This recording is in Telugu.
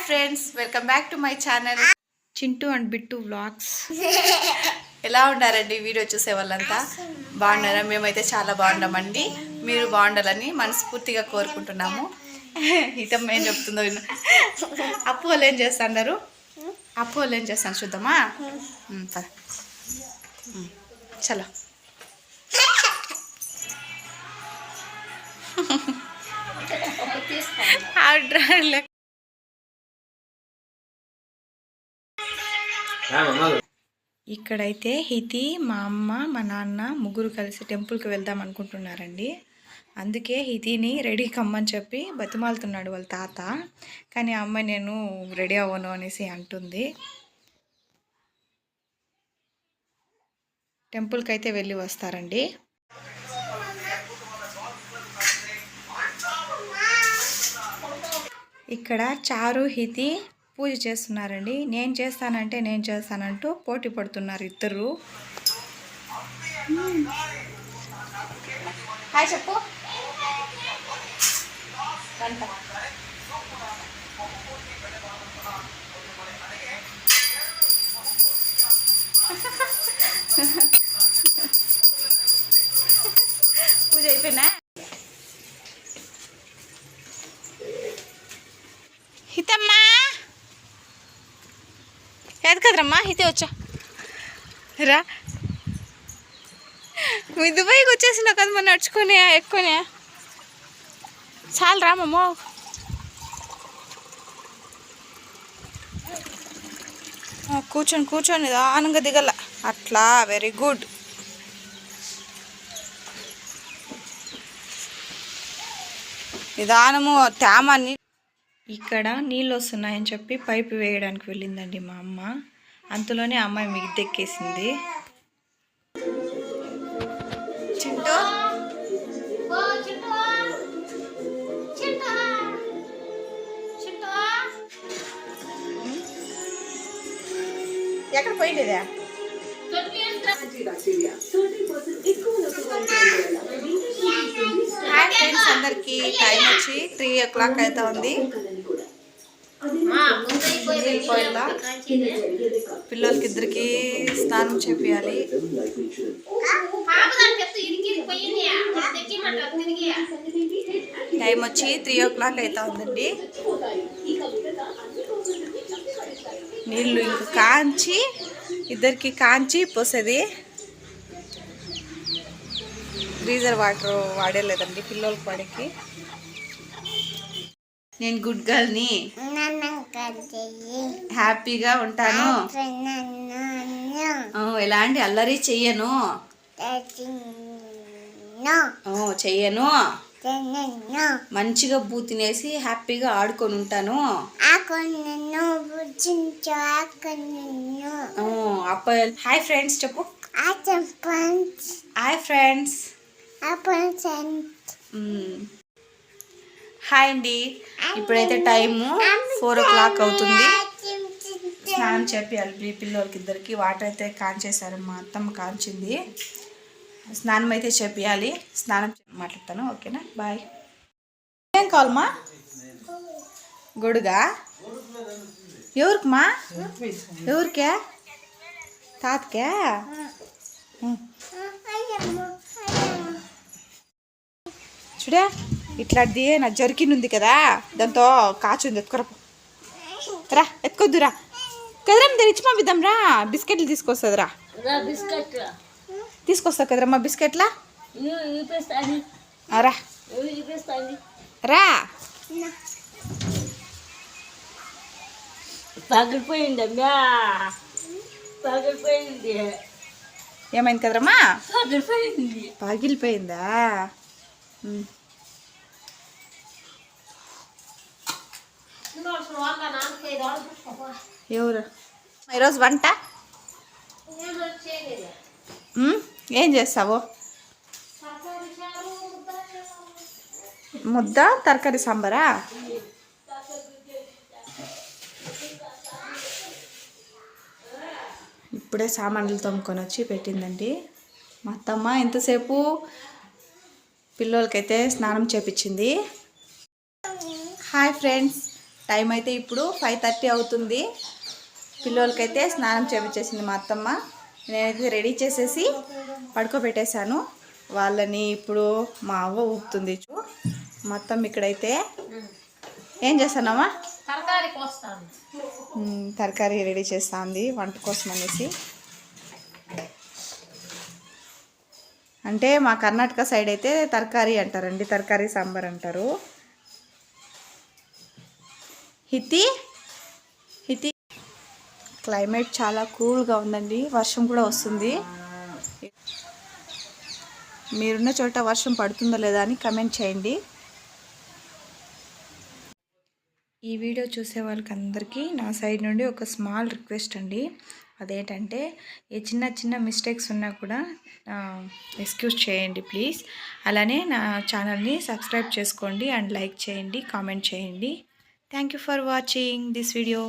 Friends, welcome back to my channel Chintu and Bittu vlogs. ఎలా ఉన్నారండి వీడియో చూసే వాళ్ళంతా? బాగున్నారా? మేమైతే చాలా బాగున్నామండి. మీరు బాగుండాలని మనస్ఫూర్తిగా కోరుకుంటున్నాము. ఇతమ్మ ఏం చెప్తుందో అప్పు వాళ్ళు ఏం చేస్తున్నారు? అప్పు వాళ్ళు ఏం చేస్తాను చూద్దామా? చలో. ఇక్కడైతే హితి, మా అమ్మ, మా నాన్న ముగ్గురు కలిసి టెంపుల్కి వెళ్దాం అనుకుంటున్నారండి. అందుకే హితిని రెడీ కమ్మని చెప్పి బతిమాలుతున్నాడు వాళ్ళ తాత. కానీ ఆ అమ్మాయి నేను రెడీ అవ్వను అనేసి అంటుంది. టెంపుల్కి అయితే వెళ్ళి వస్తారండి. ఇక్కడ చారు, హితి పూజ చేస్తున్నారండి. నేను చేస్తానంటూ పోటీ పడుతున్నారు ఇద్దరు. హాయ్ చెప్పు. పూజ అయిపోయినా? హితమ్మా ఏది కదరమ్మా, హితే వచ్చా రా. మీ దుబాయ్కి వచ్చేసినా కదా మరి నడుచుకునే ఎక్కువనే. చాలు రామమ్మో. కూర్చొని నిదానంగా దిగల అట్లా. Very good. నిదానము తేమాన్ని. ఇక్కడ నీళ్ళు వస్తున్నాయని చెప్పి పైపు వేయడానికి వెళ్ళిందండి మా అమ్మ. అంతలోనే అమ్మాయి మిద్దెక్కేసింది. చింటూ ఎక్కడ పోయిండేదా? హాయ్ ఫ్రెండ్స్ అందరికి. టైం వచ్చి 3 o'clock అయితే ఉంది. పోయిందా? పిల్లలకి ఇద్దరికి స్నానం చేపియాలి. టైం వచ్చి 3 o'clock అయితే ఉందండి. నీళ్ళు ఇంక ఇద్దరికి కాంచి పోసేది. గ్రీజర్ వాటర్ వాడేలేదండి పిల్లలకి వాడేకి. నేను గుడ్ గర్ల్ని, హ్యాపీగా ఉంటాను, ఎలాంటి అల్లరి చెయ్యను, మంచిగా బూ తినేసి హ్యాపీగా ఆడుకొని ఉంటాను. హాయ్ ఫ్రెండ్స్ చెప్పు. Hi friends. హాయ్ అండి. ఇప్పుడైతే టైము 4 o'clock అవుతుంది. స్నానం చేపియాలి పిల్లలకి ఇద్దరికి. వాటర్ అయితే కాంచేశారు, మా అత్తమ్మ కాంచింది. స్నానం అయితే చేపియాలి. స్నానం మాట్లాడతాను, ఓకేనా? బాయ్. ఏం కావాలమ్మా? గొడుగా ఎవరికమ్మా? ఎవరికే? తాతకే? చూడే ఇట్లాంటిది నా జర్కిన్ ఉంది కదా, దాంతో కాచుంది. ఎత్తుకురా ఎత్తుకొద్దురా కదరా. మీరు ఇచ్చి పంపిద్దాం రా. బిస్కెట్లు తీసుకొస్తుంది రా. తీసుకొస్తా కదరమ్మా బిస్కెట్లా. రా రా. పగిలిపోయిందమ్మా, పగిలిపోయింది. ఏమైంది కదరమ్మా? పగిలిపోయింది. పగిలిపోయిందా? ఎవరు ఈరోజు వంట ఏం చేస్తావు? ముద్ద తరకారీ సాంబారా? ఇప్పుడే సామాన్లు తోముకొని వచ్చి పెట్టిందండి మా అత్తమ్మ. ఎంతసేపు పిల్లలకైతే స్నానం చేపించింది. హాయ్ ఫ్రెండ్స్, టైం అయితే ఇప్పుడు 5:30 అవుతుంది. పిల్లలకైతే స్నానం చేపించేసింది మా అత్తమ్మ. నేనైతే రెడీ చేసేసి పడుకోబెట్టేశాను వాళ్ళని. ఇప్పుడు మా అవ్వ ఊపుతుంది. మొత్తం ఇక్కడైతే ఏం చేస్తానమ్మా? తరకారీ రెడీ చేస్తుంది వంట కోసం అనేసి. అంటే మా కర్ణాటక సైడ్ అయితే తరకారీ అంటారండి, తరకారీ సాంబార్ అంటారు. హితి క్లైమేట్ చాలా కూల్గా ఉందండి. వర్షం కూడా వస్తుంది. మీరున్న చోట వర్షం పడుతుందో లేదా అని కమెంట్ చేయండి. ఈ వీడియో చూసే వాళ్ళకి అందరికీ నా సైడ్ నుండి ఒక స్మాల్ రిక్వెస్ట్ అండి. అదేంటంటే ఏ చిన్న చిన్న మిస్టేక్స్ ఉన్నా కూడా ఎక్స్క్యూజ్ చేయండి ప్లీజ్. అలానే నా ఛానల్ని సబ్స్క్రైబ్ చేసుకోండి అండ్ లైక్ చేయండి, కామెంట్ చేయండి. Thank you for watching this video.